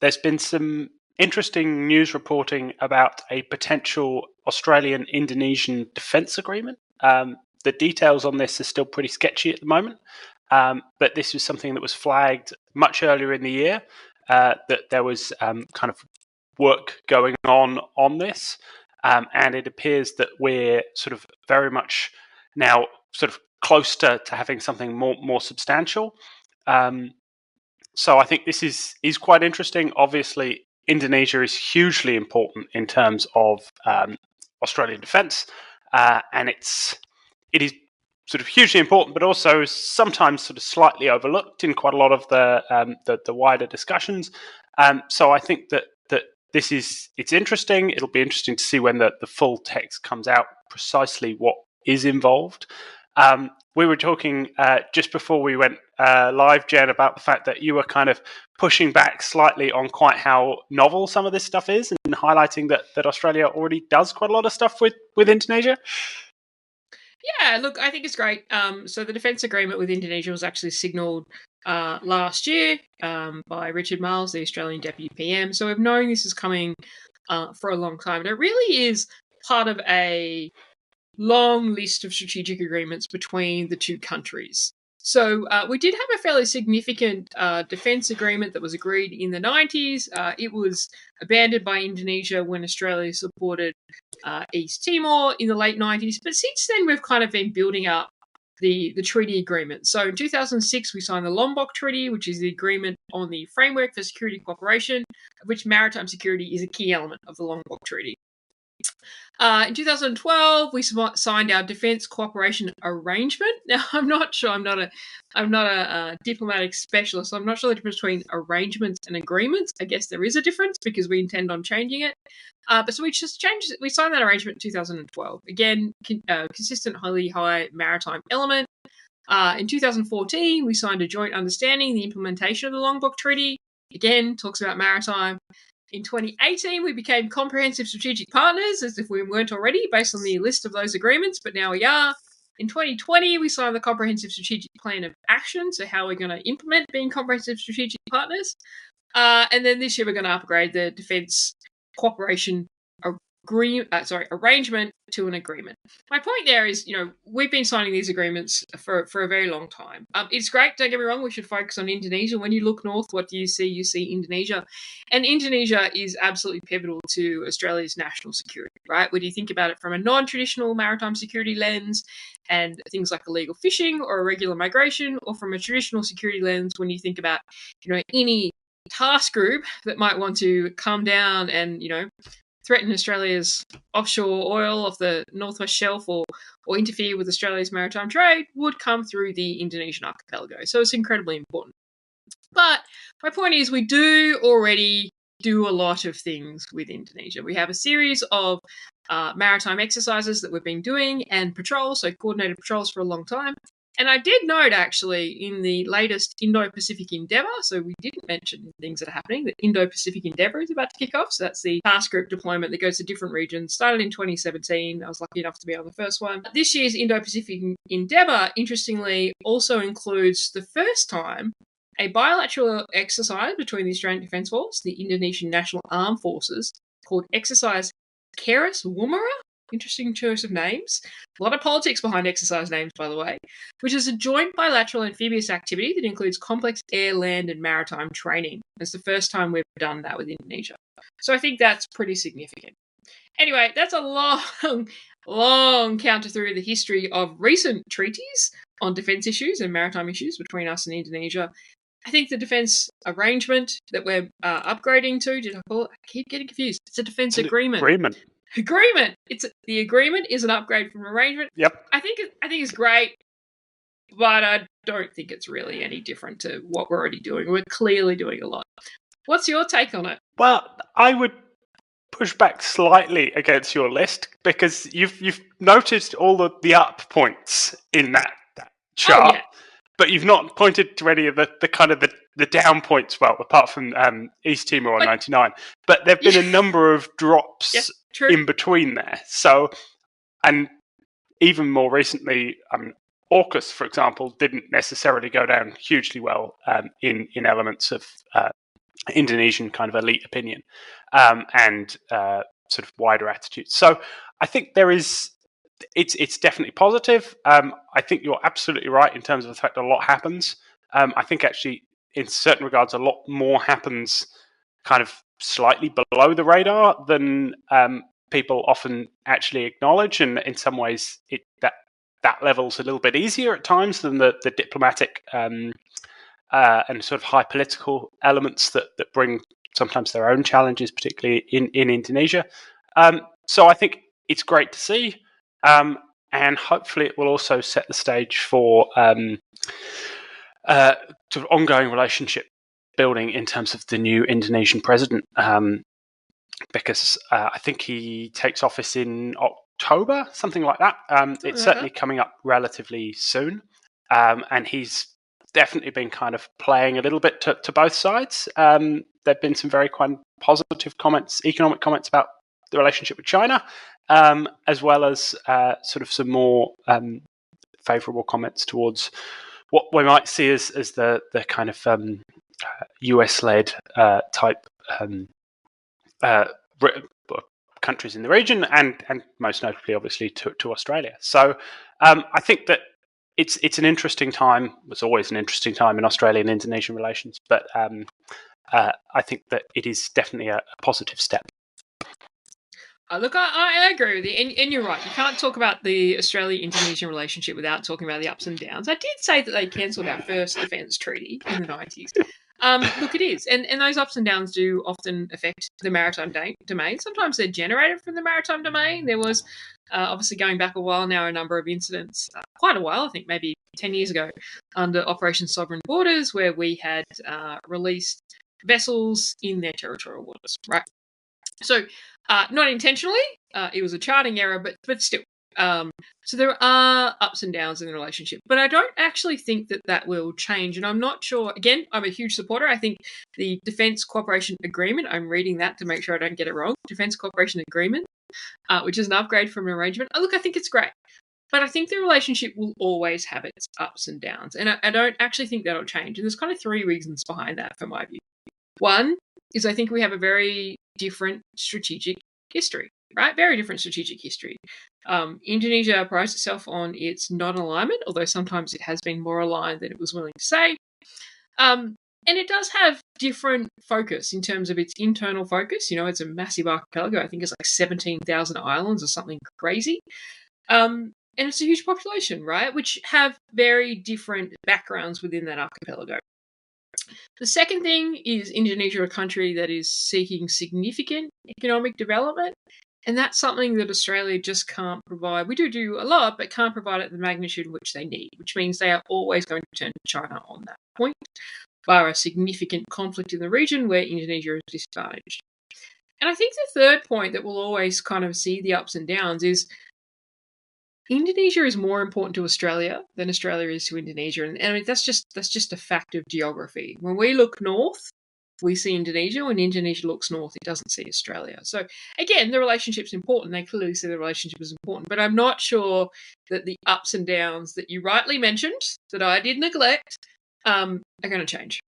there's been some interesting news reporting about a potential Australian-Indonesian defence agreement. The details on this are still pretty sketchy at the moment, but this was something that was flagged much earlier in the year, that there was kind of work going on this, and it appears that we're sort of very much now sort of close to having something more substantial. So I think this is quite interesting. Obviously, Indonesia is hugely important in terms of Australian defence, and it is sort of hugely important, but also sometimes sort of slightly overlooked in quite a lot of the wider discussions. So I think that it's interesting. It'll be interesting to see when the full text comes out, precisely what is involved. We were talking just before we went live, Jen, about the fact that you were kind of pushing back slightly on quite how novel some of this stuff is, and highlighting that Australia already does quite a lot of stuff with Indonesia. Yeah, look, I think it's great. So the defence agreement with Indonesia was actually signalled last year by Richard Marles, the Australian Deputy PM. So we've known this is coming for a long time. And it really is part of a long list of strategic agreements between the two countries. So we did have a fairly significant defence agreement that was agreed in the 90s. It was abandoned by Indonesia when Australia supported East Timor in the late 90s. But since then, we've kind of been building up the treaty agreement. So in 2006, we signed the Lombok Treaty, which is the agreement on the framework for security cooperation, of which maritime security is a key element of the Lombok Treaty. In 2012, we signed our defence cooperation arrangement. Now, I'm not sure. I'm not a diplomatic specialist. So I'm not sure the difference between arrangements and agreements. I guess there is a difference because we intend on changing it. But so we just changed it. We signed that arrangement in 2012. Again, consistent, highly high maritime element. In 2014, we signed a joint understanding, the implementation of the Lombok Treaty. Again, talks about maritime. In 2018, we became comprehensive strategic partners, as if we weren't already, based on the list of those agreements, but now we are. In 2020, we signed the Comprehensive Strategic Plan of Action, so how we're going to implement being comprehensive strategic partners. And then this year, we're going to upgrade the Defence Cooperation arrangement to an agreement. My point there is, we've been signing these agreements for a very long time. It's great, don't get me wrong, we should focus on Indonesia. When you look north, what do you see? You see Indonesia. And Indonesia is absolutely pivotal to Australia's national security, right? Whether you think about it from a non-traditional maritime security lens and things like illegal fishing or irregular migration, or from a traditional security lens when you think about, any task group that might want to come down and, threaten Australia's offshore oil off the Northwest Shelf or interfere with Australia's maritime trade would come through the Indonesian archipelago. So it's incredibly important. But my point is, we do already do a lot of things with Indonesia. We have a series of maritime exercises that we've been doing and patrols, so coordinated patrols for a long time. And I did note, actually, in the latest Indo-Pacific Endeavour, so we didn't mention things that are happening, the Indo-Pacific Endeavour is about to kick off. So that's the task group deployment that goes to different regions. Started in 2017. I was lucky enough to be on the first one. This year's Indo-Pacific Endeavour, interestingly, also includes the first time a bilateral exercise between the Australian Defence Force, the Indonesian National Armed Forces, called Exercise Keras Woomera. Interesting choice of names. A lot of politics behind exercise names, by the way, which is a joint bilateral amphibious activity that includes complex air, land, and maritime training. It's the first time we've done that with Indonesia. So I think that's pretty significant. Anyway, that's a long counter through the history of recent treaties on defence issues and maritime issues between us and Indonesia. I think the defence arrangement that we're upgrading to, did I call it? I keep getting confused. It's a defence agreement. Agreement. The agreement is an upgrade from arrangement. Yep. I think it's great, but I don't think it's really any different to what we're already doing. We're clearly doing a lot. What's your take on it? Well, I would push back slightly against your list, because you've noticed all of the up points in that chart. Oh, yeah. But you've not pointed to any of the kind of the down points, well, apart from East Timor on 99. But there have been a number of drops in between there. So, and even more recently, AUKUS, for example, didn't necessarily go down hugely well in elements of Indonesian kind of elite opinion, and sort of wider attitudes. So I think it's definitely positive. I think you're absolutely right in terms of the fact that a lot happens. I think actually, in certain regards, a lot more happens kind of slightly below the radar than people often actually acknowledge, and in some ways, that level's a little bit easier at times than the diplomatic and sort of high political elements that bring sometimes their own challenges, particularly in Indonesia. So I think it's great to see, and hopefully it will also set the stage for sort of ongoing relationship building in terms of the new Indonesian president, because I think he takes office in October, something like that. It's certainly coming up relatively soon, and he's definitely been kind of playing a little bit to both sides. There've been some very positive comments, economic comments about the relationship with China, as well as sort of some more favourable comments towards what we might see as the kind of US-led type countries in the region, and most notably, obviously, to Australia. So I think that it's an interesting time. It's always an interesting time in Australian Indonesian relations, but I think that it is definitely a positive step. Look, I agree with you, and you're right. You can't talk about the Australia-Indonesian relationship without talking about the ups and downs. I did say that they cancelled our first defence treaty in the 90s. Look, it is, and those ups and downs do often affect the maritime domain. Sometimes they're generated from the maritime domain. There was, obviously going back a while now, a number of incidents, quite a while, I think maybe 10 years ago, under Operation Sovereign Borders, where we had released vessels in their territorial waters, right? So, not intentionally, it was a charting error, but still. So there are ups and downs in the relationship, but I don't actually think that will change. And I'm not sure. Again, I'm a huge supporter. I think the Defence Cooperation Agreement. I'm reading that to make sure I don't get it wrong. Defence Cooperation Agreement, which is an upgrade from an arrangement. Look, I think it's great. But I think the relationship will always have its ups and downs. And I don't actually think that'll change. And there's kind of three reasons behind that, from my view. One is I think we have a very different strategic history, right? Very different strategic history. Indonesia prides itself on its non-alignment, although sometimes it has been more aligned than it was willing to say. And it does have different focus in terms of its internal focus. It's a massive archipelago. I think it's like 17,000 islands or something crazy. And it's a huge population, right? Which have very different backgrounds within that archipelago. The second thing is Indonesia, a country that is seeking significant economic development, and that's something that Australia just can't provide. We do a lot, but can't provide at the magnitude which they need, which means they are always going to turn to China on that point, bar a significant conflict in the region where Indonesia is disadvantaged. And I think the third point that we'll always kind of see the ups and downs is Indonesia is more important to Australia than Australia is to Indonesia, and I mean that's just a fact of geography. When we look north, we see Indonesia. When Indonesia looks north, it doesn't see Australia. So again, the relationship's important. They clearly see the relationship as important, but I'm not sure that the ups and downs that you rightly mentioned, that I did neglect, are going to change.